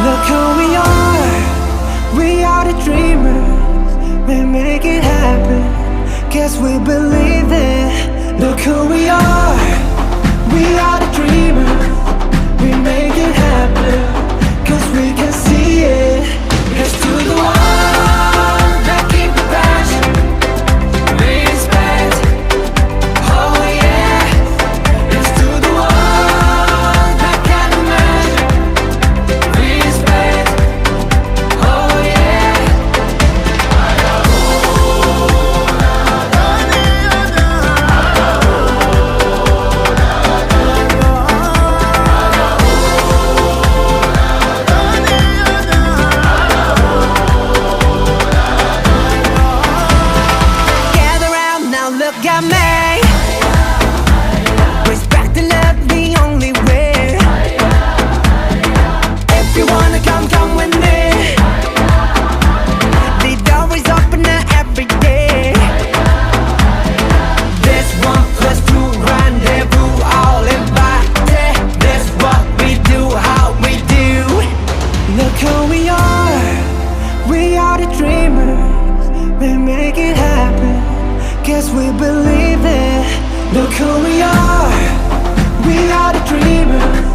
Look who we are the dreamers. We make it happen, guess we believe it. Look who we are the dreamers. We make it happen, cause we can see it. Here's to the one that keep the passion, respect, oh yeah. Here's to the one that can imagine, respect, oh yeah. Gather round now, look at me. Respect and love the only way. If you wanna come, come with me. The door is open every day. This 1+2 rendezvous, all invited. This what we do, how we do. Look who we are the dreamers. We make it happen, guess we believe it. Look who we are the dreamers.